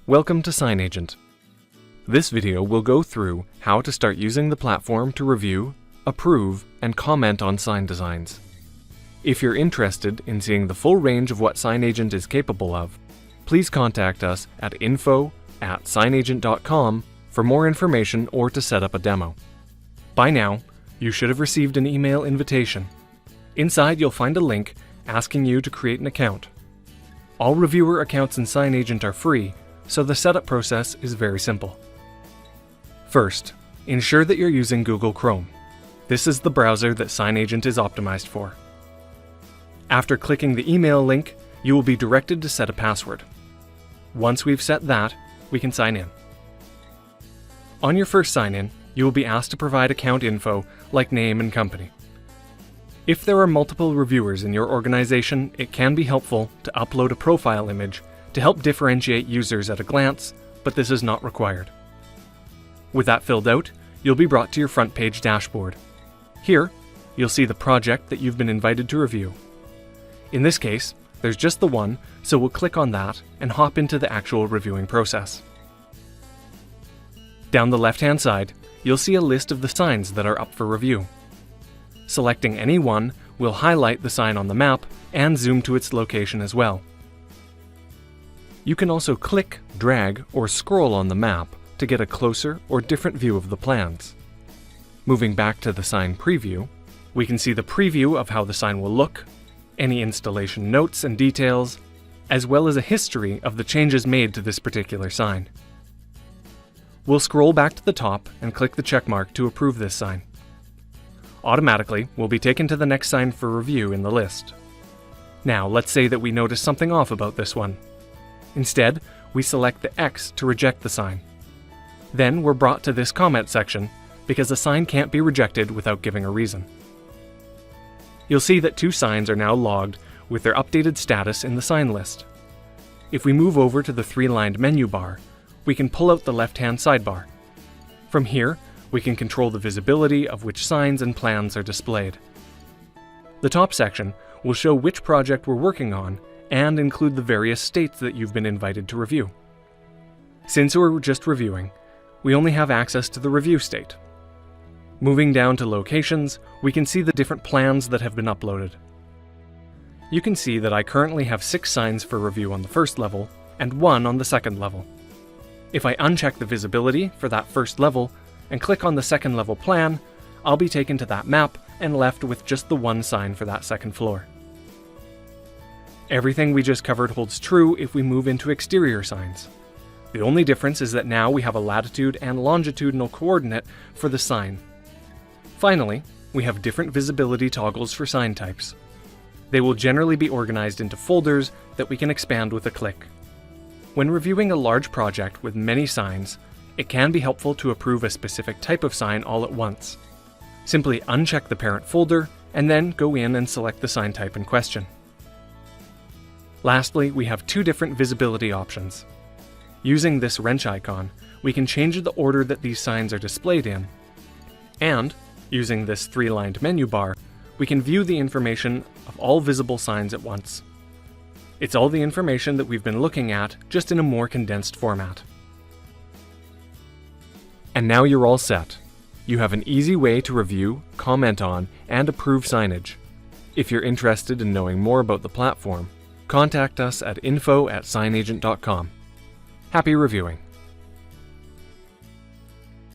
Welcome to SignAgent. This video will go through how to start using the platform to review, approve, and comment on sign designs. If you're interested in seeing the full range of what SignAgent is capable of, please contact us at info@signagent.com for more information or to set up a demo. By now, you should have received an email invitation. Inside, you'll find a link asking you to create an account. All reviewer accounts in SignAgent are free, so the setup process is very simple. First, ensure that you're using Google Chrome. This is the browser that SignAgent is optimized for. After clicking the email link, you will be directed to set a password. Once we've set that, we can sign in. On your first sign-in, you will be asked to provide account info like name and company. If there are multiple reviewers in your organization, it can be helpful to upload a profile image to help differentiate users at a glance, but this is not required. With that filled out, you'll be brought to your front page dashboard. Here, you'll see the project that you've been invited to review. In this case, there's just the one, so we'll click on that and hop into the actual reviewing process. Down the left-hand side, you'll see a list of the signs that are up for review. Selecting any one will highlight the sign on the map and zoom to its location as well. You can also click, drag, or scroll on the map to get a closer or different view of the plans. Moving back to the sign preview, we can see the preview of how the sign will look, any installation notes and details, as well as a history of the changes made to this particular sign. We'll scroll back to the top and click the check mark to approve this sign. Automatically, we'll be taken to the next sign for review in the list. Now, let's say that we notice something off about this one. Instead, we select the X to reject the sign. Then we're brought to this comment section because a sign can't be rejected without giving a reason. You'll see that 2 signs are now logged with their updated status in the sign list. If we move over to the 3-lined menu bar, we can pull out the left-hand sidebar. From here, we can control the visibility of which signs and plans are displayed. The top section will show which project we're working on and include the various states that you've been invited to review. Since we're just reviewing, we only have access to the review state. Moving down to locations, we can see the different plans that have been uploaded. You can see that I currently have 6 signs for review on the first level and 1 on the second level. If I uncheck the visibility for that first level and click on the second level plan, I'll be taken to that map and left with just the 1 sign for that second floor. Everything we just covered holds true if we move into exterior signs. The only difference is that now we have a latitude and longitudinal coordinate for the sign. Finally, we have different visibility toggles for sign types. They will generally be organized into folders that we can expand with a click. When reviewing a large project with many signs, it can be helpful to approve a specific type of sign all at once. Simply uncheck the parent folder and then go in and select the sign type in question. Lastly, we have 2 different visibility options. Using this wrench icon, we can change the order that these signs are displayed in. And, using this 3-lined menu bar, we can view the information of all visible signs at once. It's all the information that we've been looking at, just in a more condensed format. And now you're all set. You have an easy way to review, comment on, and approve signage. If you're interested in knowing more about the platform, contact us at info@signagent.com. Happy reviewing!